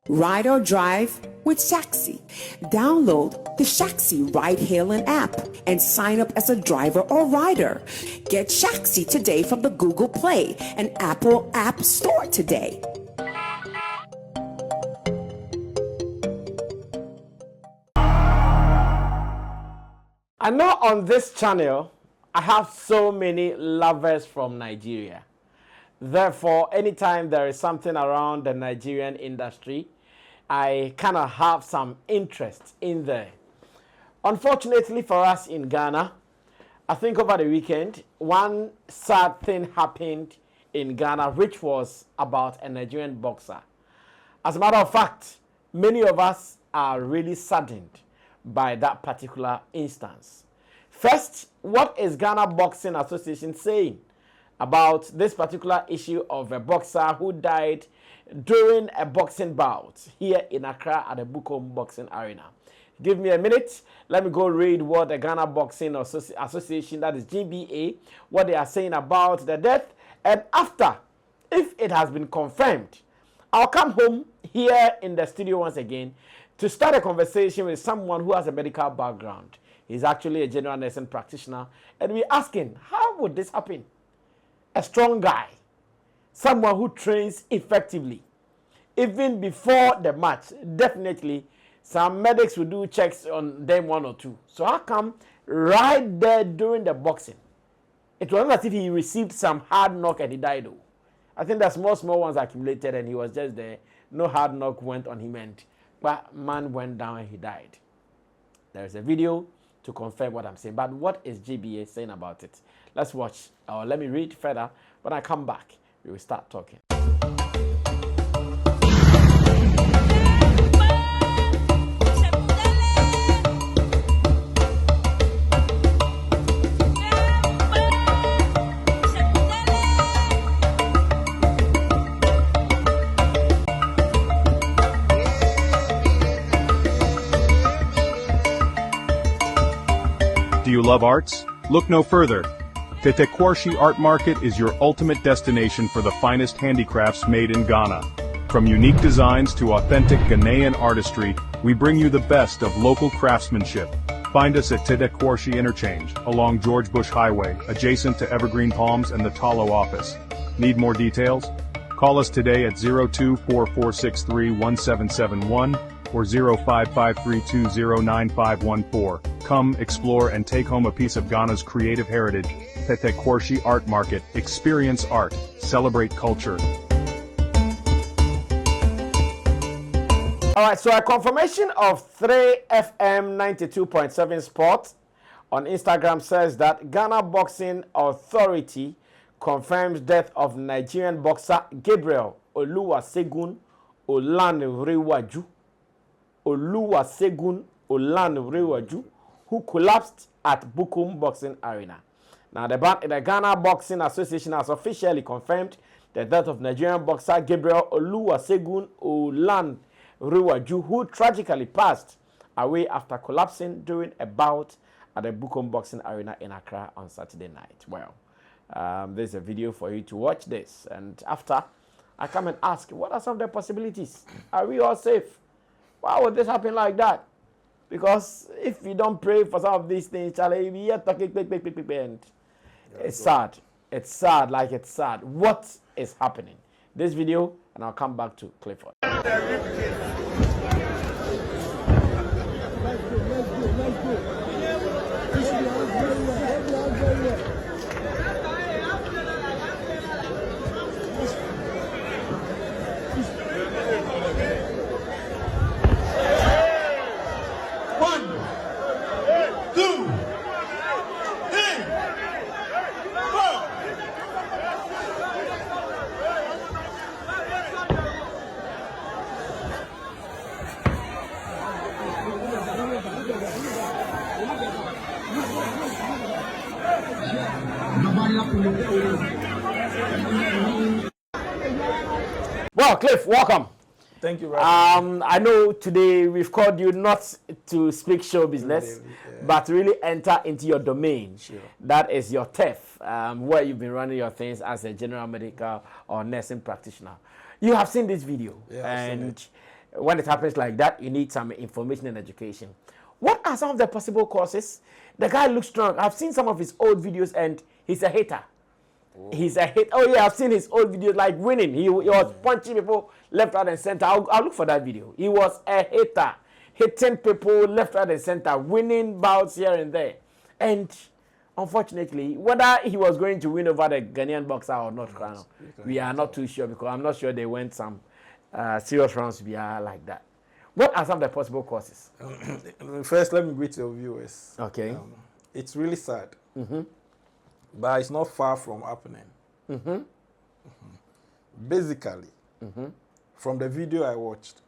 Ride or drive with Shaxi. Download the Shaxi ride-hailing app and sign up as a driver or rider. Get Shaxi today from the Google Play and Apple App Store today. I know on this channel, I have so many lovers from Nigeria. Therefore, anytime there is something around the Nigerian industry, I kind of have some interest in there. Unfortunately for us in Ghana, I think over the weekend, one sad thing happened in Ghana, which was about a Nigerian boxer. As a matter of fact, many of us are really saddened by that particular instance. First, what is Ghana Boxing Association saying about this particular issue of a boxer who died during a boxing bout here in Accra at the Bukom Boxing Arena? Give me a minute. Let me go read what the Ghana Boxing Association, that is GBA, what they are saying about the death. And after, if it has been confirmed, I'll come home here in the studio once again to start a conversation with someone who has a medical background. He's actually a general nursing practitioner. And we're asking, how would this happen? A strong guy, someone who trains effectively. Even before the match, definitely some medics will do checks on them one or two. So how come right there during the boxing, it was not as if he received some hard knock and he died though. I think the small ones accumulated and he was just there. No hard knock went on him and but man went down and he died. There is a video to confirm what I'm saying. But what is GBA saying about it? Let's watch, or let me read further. When I come back, we will start talking. Do you love arts? Look no further. Tetteh Quarshie Art Market is your ultimate destination for the finest handicrafts made in Ghana. From unique designs to authentic Ghanaian artistry, we bring you the best of local craftsmanship. Find us at Tetteh Quarshie Interchange, along George Bush Highway, adjacent to Evergreen Palms and the Talo office. Need more details? Call us today at 0244631771 or 0553209514. Come, explore, and take home a piece of Ghana's creative heritage. Tetteh Quarshie Art Market. Experience art. Celebrate culture. All right, so a confirmation of 3FM 92.7 Sport on Instagram says that Ghana Boxing Authority confirms death of Nigerian boxer Gabriel Oluwasegun Olanrewaju. Olanrewaju, who collapsed at Bukom Boxing Arena. Now, the Ghana Boxing Association has officially confirmed the death of Nigerian boxer Gabriel Oluwasegun Olanrewaju, who tragically passed away after collapsing during a bout at the Bukom Boxing Arena in Accra on Saturday night. Well, there's a video for you to watch this. And after, I come and ask, what are some of the possibilities? Are we all safe? Why would this happen like that? Because if you don't pray for some of these things, Charlie, you'll be here talking, and it's sad. It's sad, like it's sad. What is happening? This video, and I'll come back to Clifford. Well, Cliff, welcome. Thank you, Robert. I know today we've called you not to speak show business, but really enter into your domain. Sure. That is your turf, where you've been running your things as a general medical or nursing practitioner. You have seen this video, Yeah, and when it happens like that, you need some information and education. What are some of the possible causes? The guy looks strong. I've seen some of his old videos and he's a hater. Oh. He's a hit. Oh yeah, I've seen his old videos like winning. He was punching people left, right, and center. I'll look for that video. He was a hater, hitting people left, right, and center, winning bouts here and there. And unfortunately, whether he was going to win over the Ghanaian boxer or not, we are not too sure, because I'm not sure they went some serious rounds like that. What are some of the possible causes? First, let me greet your viewers. Okay. It's really sad, but it's not far from happening. Basically, from the video I watched,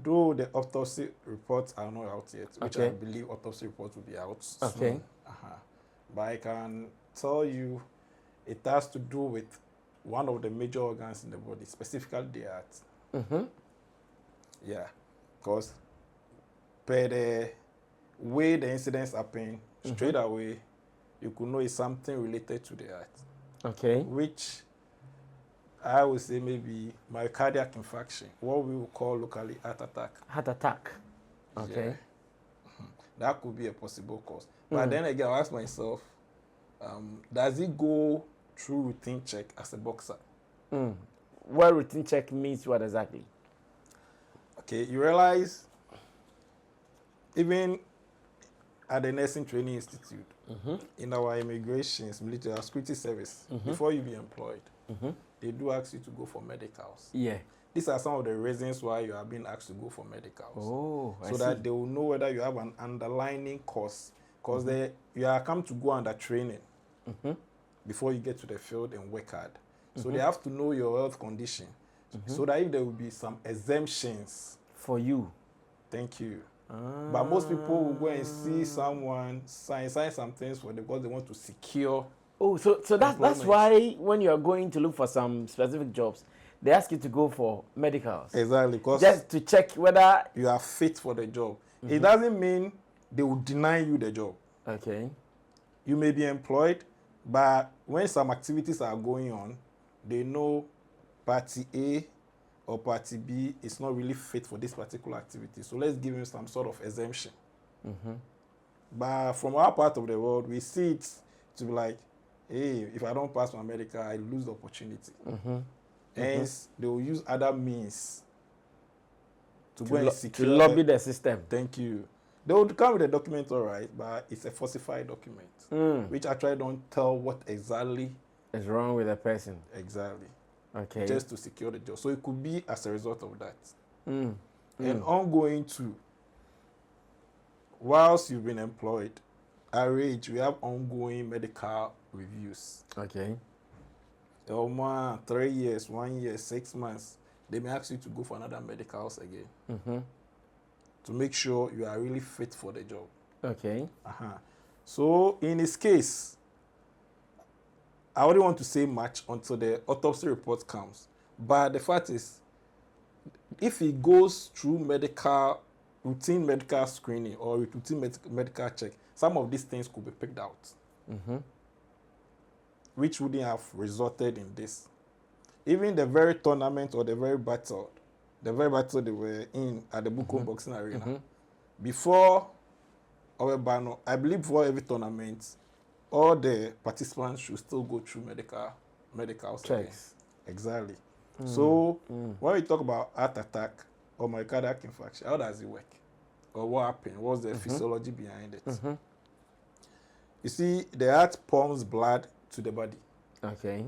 though the autopsy reports are not out yet, which I believe autopsy reports will be out soon. But I can tell you it has to do with one of the major organs in the body, specifically the heart. Yeah, because per the way the incidents happen, straight away, you could know it's something related to the heart. Which I would say maybe myocardial infarction, what we would call locally heart attack. Heart attack. Okay. Yeah. That could be a possible cause. But then again, I ask myself, does it go through routine check as a boxer? What routine check means what exactly? Okay, you realize even at the Nursing Training Institute, in our immigrations, military security service, before you be employed, they do ask you to go for medicals. Yeah. These are some of the reasons why you are being asked to go for medicals. Oh, so that they will know whether you have an underlying cause. Because you are come to go under training before you get to the field and work hard. So they have to know your health condition. So that if there will be some exemptions for you. Thank you. But most people will go and see someone sign some things for them because they want to secure. Oh, so that's why when you are going to look for some specific jobs, they ask you to go for medicals. Exactly, because just to check whether you are fit for the job. It doesn't mean they will deny you the job. Okay. You may be employed, but when some activities are going on, they know party A or party B is not really fit for this particular activity. So let's give him some sort of exemption. But from our part of the world, we see it to be like, hey, if I don't pass my medical, I lose the opportunity. Hence, they will use other means to go and secure. To lobby the system. Thank you. They would come with a document, all right, but it's a falsified document, which actually don't tell what exactly is wrong with the person. Exactly. Okay. Just to secure the job. So it could be as a result of that. And ongoing too, whilst you've been employed, at age, we have ongoing medical reviews. Okay. 3 years, 1 year, 6 months, they may ask you to go for another medicals again. To make sure you are really fit for the job. Okay. So in his case, I wouldn't want to say much until the autopsy report comes. But the fact is, if he goes through routine medical screening or routine medical check, some of these things could be picked out. Which wouldn't have resulted in this. Even the very tournament or the very battle they were in at the Bukom Boxing Arena, before our banner, I believe before every tournament, all the participants should still go through medical checks. Exactly. So when we talk about heart attack or myocardial infarction, how does it work? Or what happened? What's the physiology behind it? You see, the heart pumps blood to the body. Okay.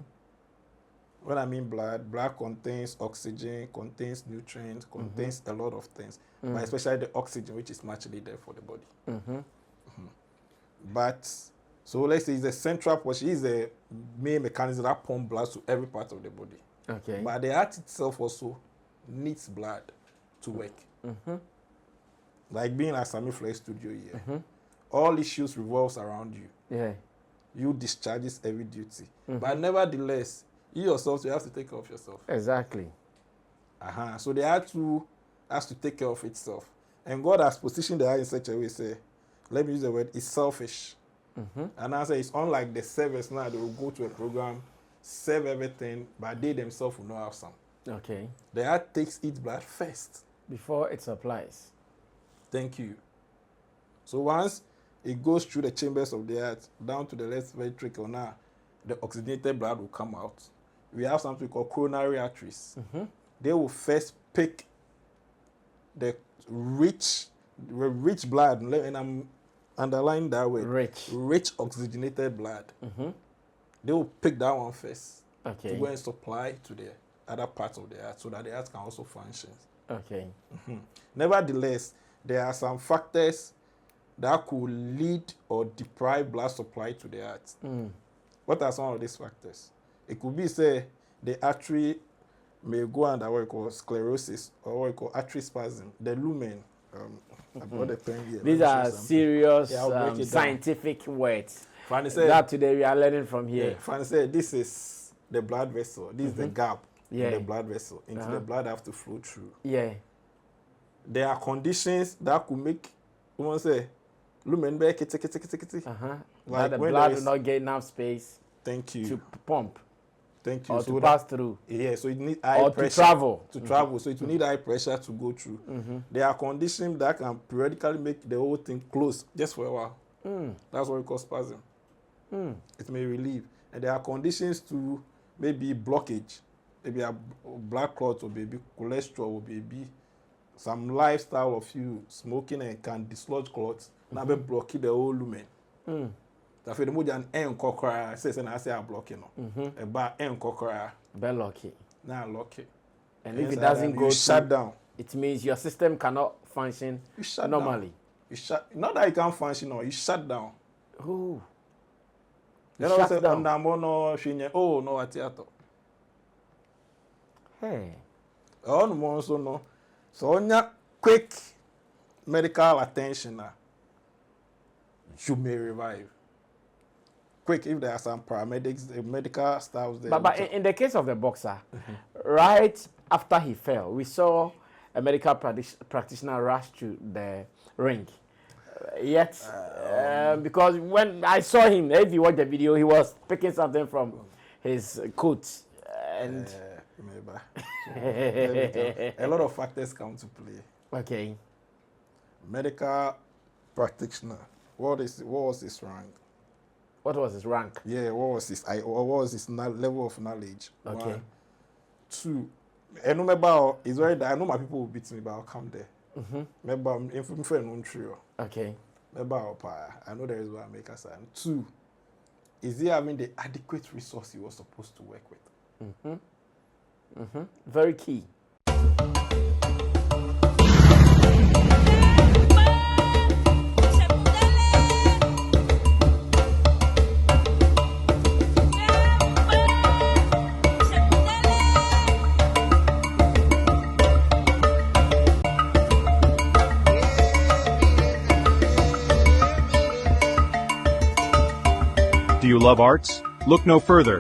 When I mean blood contains oxygen, contains nutrients, contains a lot of things, but especially the oxygen, which is much needed for the body. But, so let's say it's the central portion, it's the main mechanism that pumps blood to every part of the body. Okay. But the heart itself also needs blood to work. Like being at Sammy Flex Studio here, all issues revolves around you. Yeah. You discharges every duty. But nevertheless, you yourself, you have to take care of yourself. Exactly. So the heart too has to take care of itself. And God has positioned the heart in such a way, say, let me use the word, it's selfish. And I say it's unlike the servers now, they will go to a program, serve everything, but they themselves will not have some. Okay. The heart takes its blood first before it supplies. Thank you. So once it goes through the chambers of the heart down to the left ventricle, now the oxygenated blood will come out. We have something called coronary arteries. They will first pick the rich blood, and I'm underlining that word. Rich oxygenated blood. They will pick that one first to go and supply to the other parts of the heart so that the heart can also function. Okay. Nevertheless, there are some factors that could lead or deprive blood supply to the heart. What are some of these factors? It could be, say, the artery may go under what we call sclerosis or what we call artery spasm. The lumen. I brought the pen here. These are serious scientific words. That today we are learning from here. Fanny said, this is the blood vessel. This is the gap in the blood vessel. Into the blood have to flow through. There are conditions that could make, say, lumen like that the blood will not get enough space. Thank you. To pump. Thank you. Or to pass through. Yeah, so it needs high pressure. To travel. To travel. So it will need high pressure to go through. There are conditions that can periodically make the whole thing close just for a while. That's what we call spasm. It may relieve. And there are conditions to maybe blockage. Maybe a blood clot or maybe cholesterol or maybe some lifestyle of you smoking and can dislodge clots. Now be blocking the whole lumen. That for the more than kokora says and I say I'm blocking about kokora. Be lucky. Now lucky. And if it doesn't go shut down, it means your system cannot function normally. You shut not that you can't function, no, you shut down. Oh. You know say oh no at theater. Hey. Oh no so no. So on your quick medical attention now, you may revive. Quick, if there are some paramedics, medical staff there. But in the case of the boxer, right after he fell, we saw a medical practitioner rush to the ring. Because when I saw him, if you watch the video, he was picking something from his coat. And a lot of factors come to play. Okay. Medical practitioner. What was his rank? What was his rank? Yeah, what was his level of knowledge? Okay. 1, 2. I know about Israel. I know my people will beat me, but I'll come there. Remember, I'm friend trio. Okay. Remember, I know there is what I make a sign. 2. Is he having the adequate resource he was supposed to work with? Very key. Do you love arts? Look no further.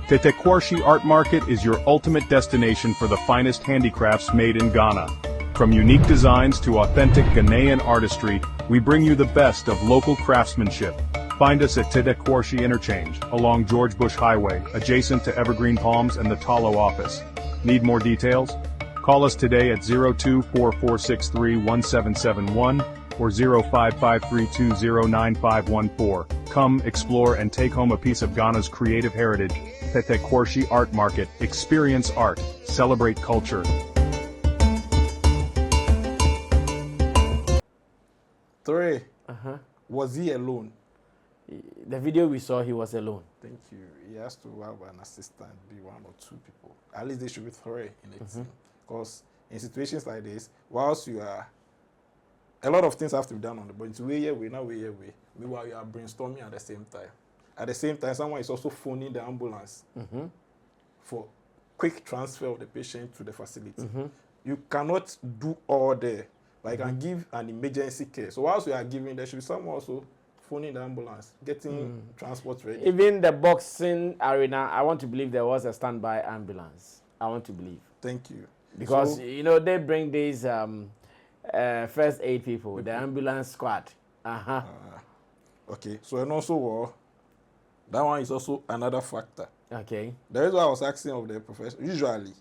Tetteh Quarshie Art Market is your ultimate destination for the finest handicrafts made in Ghana. From unique designs to authentic Ghanaian artistry, we bring you the best of local craftsmanship. Find us at Tetteh Quarshie Interchange, along George Bush Highway, adjacent to Evergreen Palms and the Talo office. Need more details? Call us today at 0244631771 or 0553209514. Come, explore, and take home a piece of Ghana's creative heritage. Tetteh Quarshie Art Market. Experience art. Celebrate culture. 3. Was he alone? The video we saw, he was alone. Thank you. He has to have an assistant, be 1 or 2 people. At least they should be 3 in a team. Because in situations like this, whilst you are, a lot of things have to be done on the body. It's way. Meanwhile, you are brainstorming at the same time. At the same time, someone is also phoning the ambulance for quick transfer of the patient to the facility. You cannot do all there. But you can give an emergency care. So whilst you are giving, there should be someone also phoning the ambulance, getting transport ready. Even the boxing arena, I want to believe there was a standby ambulance. I want to believe. Thank you. Because, they bring these first aid people, the ambulance squad. Okay, so and also, that one is also another factor. Okay. There is what I was asking of the professor. Usually,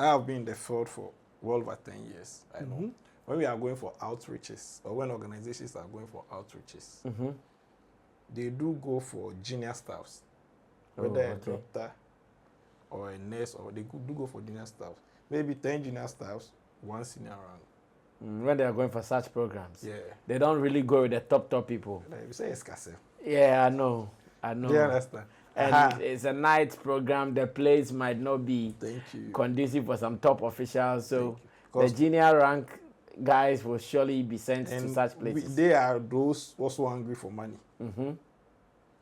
I have been in the field for well over 10 years. I know. When we are going for outreaches, or when organizations are going for outreaches, they do go for junior staffs, whether a doctor or a nurse, or they do go for junior staffs. Maybe 10 junior staffs, 1 senior rank. When they are going for such programs, Yeah. they don't really go with the top people. Like you say, escasez. Yeah, I know. Do you understand? And it's a night program. The place might not be conducive for some top officials. So the junior rank guys will surely be sent to such places. They are those also hungry for money.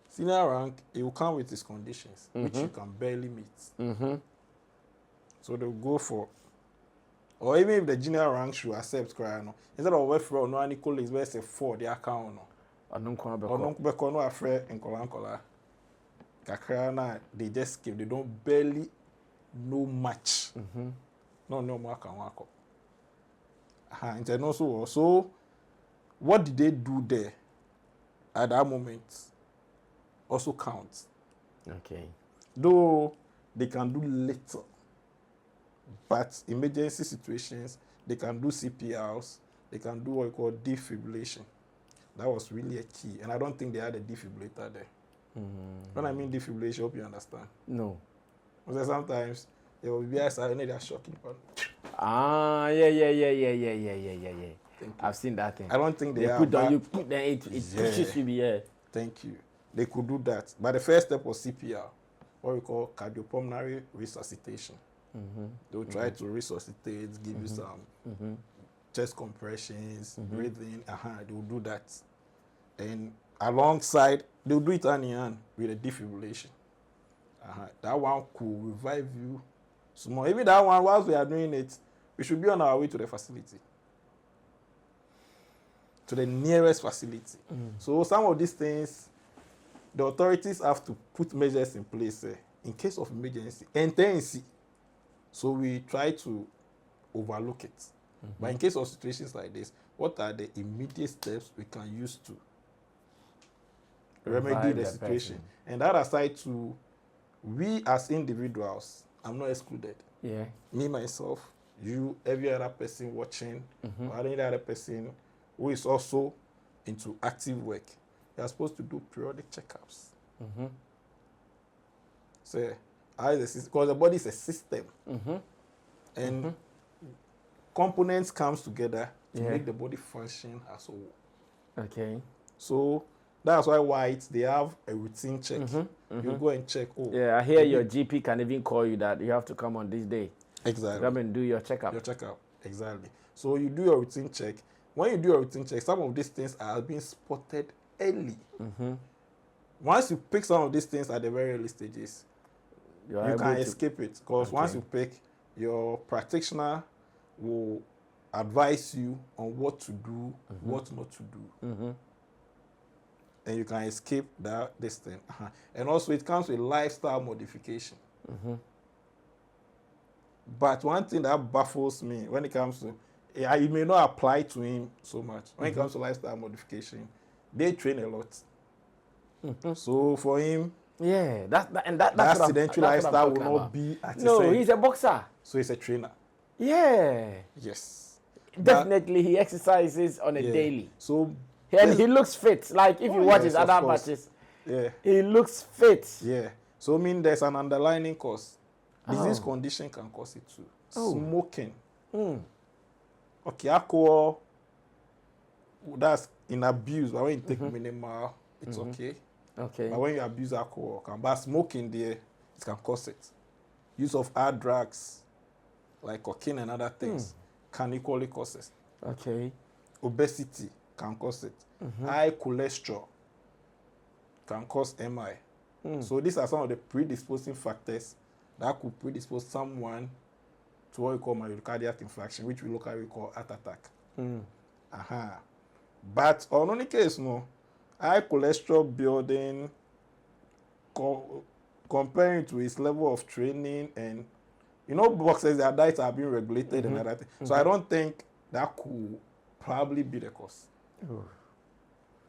Senior rank, it will come with its conditions, which you can barely meet. So they'll go for, or even if the junior rank should accept, instead of wait for no any colleagues, where say 4 their account no afraid in Kolankola. Kakra they just skip, they don't barely know much. No more can work up. So what did they do there at that moment also counts. Okay. Though they can do little, but emergency situations, they can do CPRs, they can do what we call defibrillation. That was really a key, and I don't think they had a defibrillator there. When I mean defibrillation, I hope you understand. No. Because sometimes there will be a silent, they are shocking. Yeah. I've seen that thing. I don't think they put down, you put then it pushes you here. Thank you. They could do that. But the first step was CPR, what we call cardiopulmonary resuscitation. They'll try to resuscitate, give you some chest compressions, breathing. They will do that. And alongside, they'll do it hand in hand with a defibrillation. That one could revive you small. Even that one, whilst we are doing it, we should be on our way to the facility, to the nearest facility. So some of these things, the authorities have to put measures in place in case of emergency. Intensi. So we try to overlook it. But in case of situations like this, what are the immediate steps we can use to remedy the situation? Person. And that aside to, we as individuals, I'm not excluded. Yeah. Me, myself, you, every other person watching, or any other person who is also into active work, you are supposed to do periodic checkups. So, because the body is a system, and components comes together to make the body function as a whole. Okay. So that's why they have a routine check. You go and check. I hear your GP can even call you that you have to come on this day. Exactly. Come and do your checkup. Exactly. So you do your routine check. When you do your routine check, some of these things are being spotted early. Once you pick some of these things at the very early stages, you can escape it. Because once you pick, your practitioner will advise you on what to do, what not to do. And you can escape this thing. And also it comes with lifestyle modification. But one thing that baffles me when it comes to, it may not apply to him so much. When it comes to lifestyle modification, they train a lot. So for him, that sedentary lifestyle will not be at his No, he's a boxer. So he's a trainer. Yeah. Yes. Definitely, he exercises on a daily. So and he looks fit. Like if you watch his other matches, he looks fit. Yeah. So I mean, there's an underlying cause. Disease condition can cause it too. Smoking. Okay, alcohol, that's in abuse, but when you take minimal, it's okay. Okay. But when you abuse alcohol, but smoking there, it can cause it. Use of hard drugs, like cocaine and other things, can equally cause it. Okay. Obesity can cause it. High cholesterol can cause MI. So these are some of the predisposing factors that could predispose someone to what we call myocardial infarction, which we locally call heart attack. But on any case, high cholesterol building, comparing to his level of training, and boxers, their diets are being regulated and other things. So I don't think that could probably be the cause.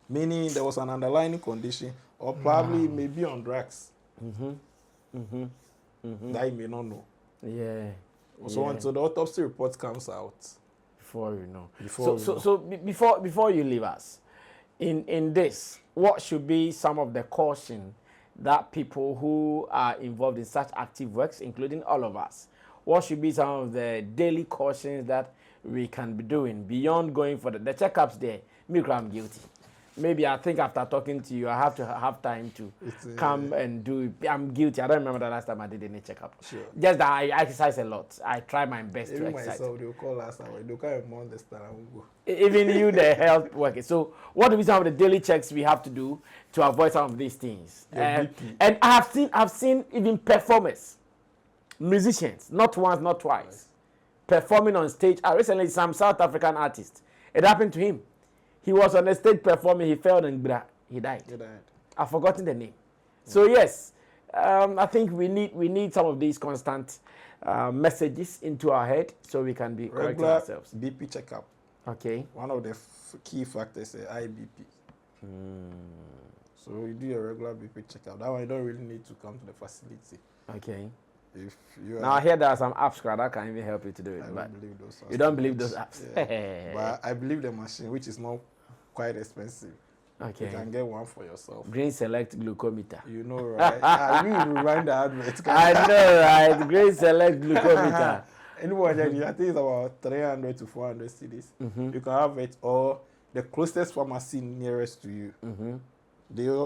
Meaning there was an underlying condition, or probably maybe on drugs that you may not know. Yeah. So until the autopsy report comes out. Before you know. Before you leave us, in this, what should be some of the caution that people who are involved in such active works, including all of us, what should be some of the daily cautions that we can be doing beyond going for the checkups there? Me, I'm guilty. Maybe I think after talking to you, I have to have time to come and do it. I'm guilty. I don't remember the last time I did any checkup. Sure. Just that I exercise a lot. I try my best to exercise. Myself, they'll call last hour. They can't even understand. I won't go. Even you, the health worker. So, what do we some of the daily checks we have to do to avoid some of these things? And I've seen even performers, musicians, not once, not twice, performing on stage. Recently, some South African artist. It happened to him. He was on a stage performing. He fell and he died. I've forgotten the name. Yeah. So yes, I think we need some of these constant messages into our head so we can be correcting ourselves. BP checkup. Okay. One of the key factors is IBP. So you do a regular BP checkup. That one you don't really need to come to the facility. Okay. If you now I hear there are some apps that can even help you to do it. I don't believe those apps. You don't believe those apps? Yeah. But I believe the machine, which is not quite expensive. Okay. You can get one for yourself. Green Select glucometer. You know, right? I will remind the advert. I know, right? Green Select glucometer. Anyone, I think it's about 300 to 400 cedis. You can have it, or the closest pharmacy nearest to you.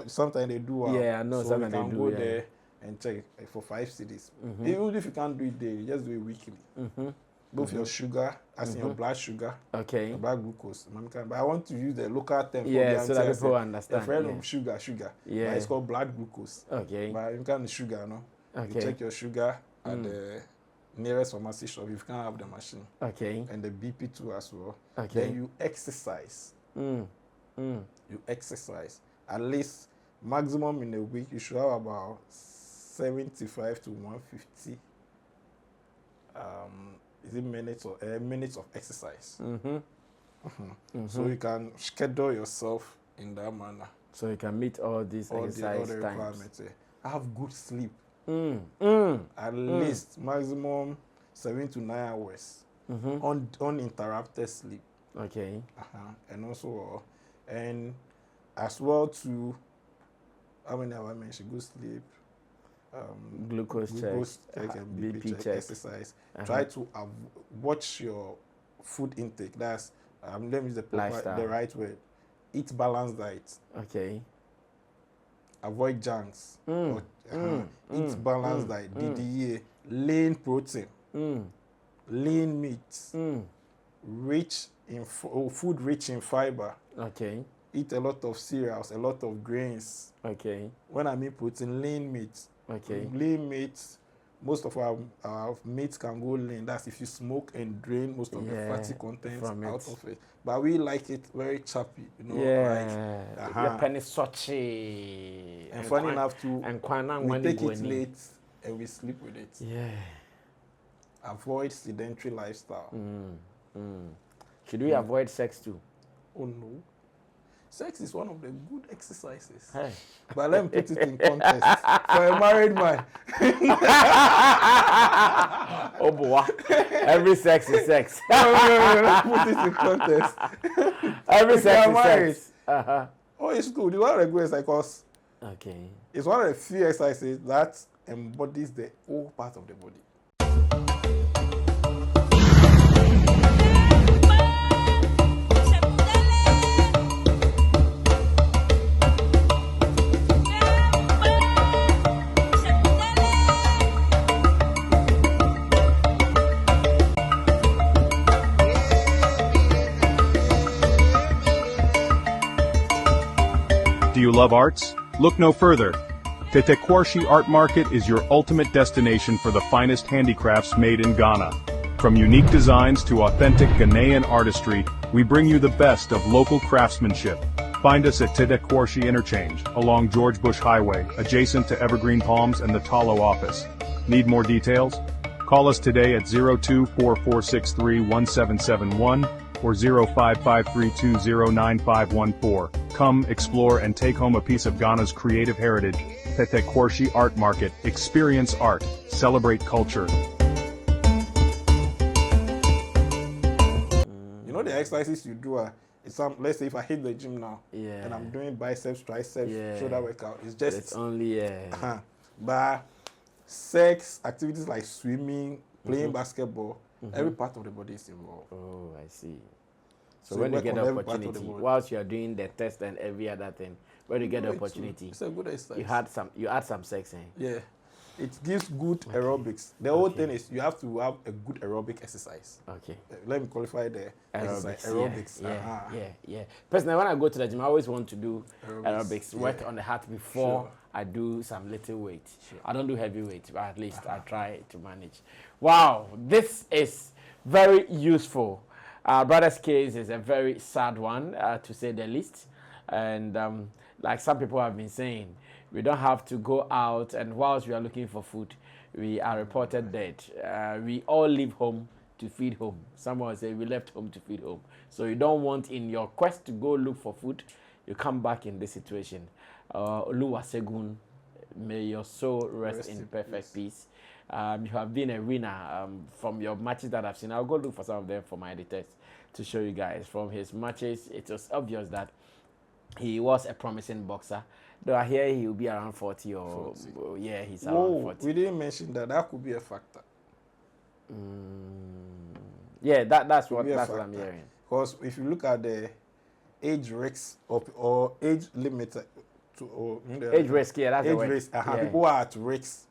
Sometimes they do. Yeah, I know. So sometimes you can they do. go there and check for 5 cedis. Even if you can't do it daily, just do it weekly. Both your sugar, as in your blood sugar, your blood glucose. But I want to use the local term. So that people understand. A friend of sugar. Yeah. But it's called blood glucose. Okay. But you can't sugar, no. Okay. You check your sugar at the nearest pharmacy shop if you can't have the machine. Okay. And the BP too as well. Okay. Then you exercise. You exercise. At least maximum in a week you should have about 75 to 150 minutes of exercise. So you can schedule yourself in that manner. So you can meet all these exercise the times. requirements. Have good sleep. At least maximum 7 to 9 hours. Uninterrupted sleep. Okay. And also, and as well to how many hours I mentioned, good sleep. Glucose check and BP check, exercise. Try to watch your food intake. That's let me use the right word. Eat balanced diet. Okay. Avoid junks. Eat balanced diet. DDA, lean protein, lean meat, rich in food rich in fiber. Okay. Eat a lot of cereals, a lot of grains. Okay. When I mean protein, lean meat. Okay. Lean meat, most of our meat can go lean. That's if you smoke and drain most of the fatty contents out of it. But we like it very choppy, you know. Like, penny sochi. And funny enough too, we take it late and we sleep with it. Yeah. Avoid sedentary lifestyle. Should we avoid sex too? Oh no. Sex is one of the good exercises. Hey. But let me put it in context. For a married man. Oh boy. Every sex is sex. No, put it in context. Every sex is sex. Oh, it's good. It's one of the good exercises. Okay. It's one of the few exercises that embodies the whole part of the body. Do you love arts? Look no further. Tetteh Quarshie Art Market is your ultimate destination for the finest handicrafts made in Ghana. From unique designs to authentic Ghanaian artistry, we bring you the best of local craftsmanship. Find us at Tetteh Quarshie Interchange, along George Bush Highway, adjacent to Evergreen Palms and the Talo office. Need more details? Call us today at 0244631771 or 0553209514. Come, explore, and take home a piece of Ghana's creative heritage. Tetteh Quarshie Art Market. Experience art. Celebrate culture. You know the exercises you do it's some, let's say if I hit the gym now Yeah. and I'm doing biceps, triceps, Yeah. shoulder workout, it's just It's only but sex activities like swimming, playing basketball, every part of the body is involved. Oh, I see. So when you work get on the every part of the opportunity, body. whilst you are doing the test and every other thing, when you get the opportunity, It's a good exercise. you add some sex in. Yeah. It gives good aerobics. The whole thing is you have to have a good aerobic exercise. Okay. Let me qualify the exercise. Aerobics. Yeah. Personally, when I go to the gym, I always want to do aerobics, work on the heart before I do some little weight. I don't do heavy weight, but at least I try to manage. Wow, this is very useful. Brother's case is a very sad one, to say the least. And like some people have been saying, we don't have to go out, and whilst we are looking for food, we are reported dead. We all leave home to feed home. Someone say we left home to feed home. So you don't want, in your quest to go look for food, you come back in this situation. Oluwasegun, may your soul rest in perfect peace. You have been a winner from your matches that I've seen. I'll go look for some of them for my editors to show you guys. From his matches, it was obvious that he was a promising boxer. Though I hear he will be around 40 or 40. Yeah, he's around 40. We didn't mention that. That could be a factor. Yeah, that's what I'm hearing. Because if you look at the age risks or age limit age risk, yeah, that's age the word. risk. People are at risks.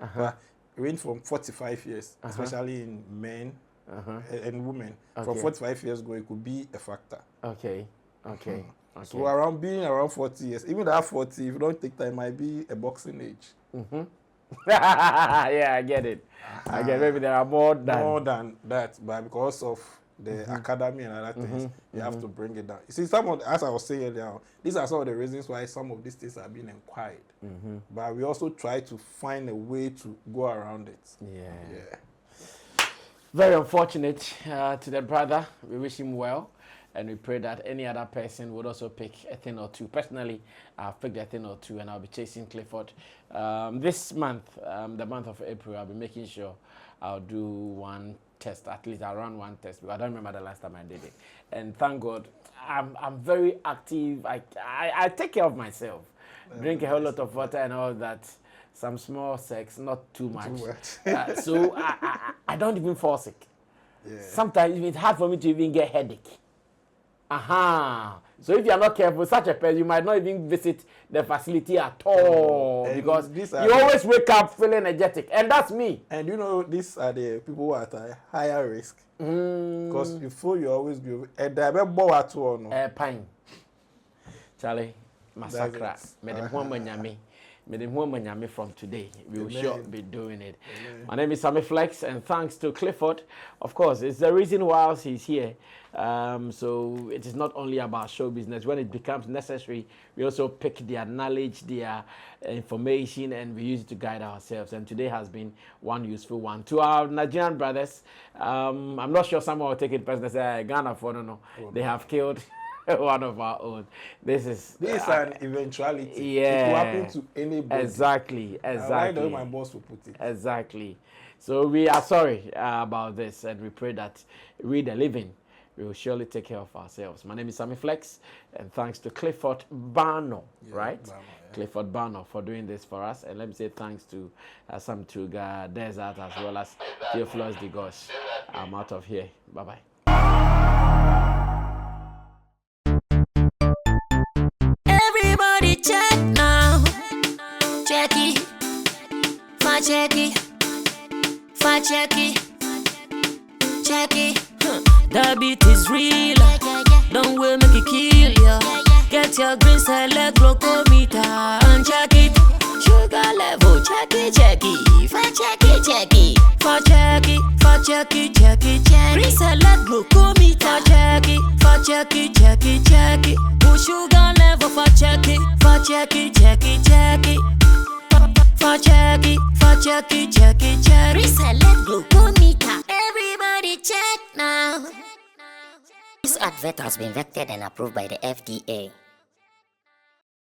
Range from 45 years, especially in men and women. From 45 years ago, it could be a factor. Okay. So being around 40 years, even at 40, if you don't take time, it might be a boxing age. Yeah, I get it. I get it. Maybe there are more than that, but because of the academy and other things, you have to bring it down. You see, as I was saying earlier, these are some of the reasons why some of these things are being inquired. But we also try to find a way to go around it. Yeah. Very unfortunate to the brother. We wish him well. And we pray that any other person would also pick a thing or two. Personally, I've picked a thing or two, and I'll be chasing Clifford. This month, the month of April, I'll be making sure I'll do one test, at least I'll run one test, because I don't remember the last time I did it. And thank God, I'm very active. I take care of myself. Drink a whole lot of water and all that. Some small sex, not too much. So I don't even fall sick. Yeah. Sometimes it's hard for me to even get headache. So if you are not careful, such a person, you might not even visit the facility at all, because you always wake up feeling energetic, and that's me. And you know, these are the people who are at a higher risk, because before you always be a pine. Charlie, massacre. From today, we will sure be doing it. My name is Sammy Flex, and thanks to Clifford, of course, it's the reason why he's here. So it is not only about show business. When it becomes necessary, we also pick their knowledge, their information, and we use it to guide ourselves. And today has been one useful one. To our Nigerian brothers, I'm not sure someone will take it personally, say, Ghana for no. They have killed one of our own. This is an eventuality. Yeah. It will happen to anybody. Exactly. I like the way my boss will put it. Exactly. So we are sorry about this, and we pray that we, the living, we will surely take care of ourselves. My name is Sammy Flex, and thanks to Clifford Barno, right? Barno, yeah. Clifford Barno for doing this for us. And let me say thanks to Sam Tuga Desert, as well as Theophilus Digos. I'm out of here. Bye-bye. Check now, check it, fact check it, fact check it, check it. The beat is real, don't wait make it kill ya. Get your green select glucometer and check it. Sugar level, check it, fact check it, fact check it, fact check it, check it. Green select glucometer, check it, check it. Sugar level, fact check it, check it. Fact check it. Reselect glucometer. Everybody check now. This advert has been vetted and approved by the FDA.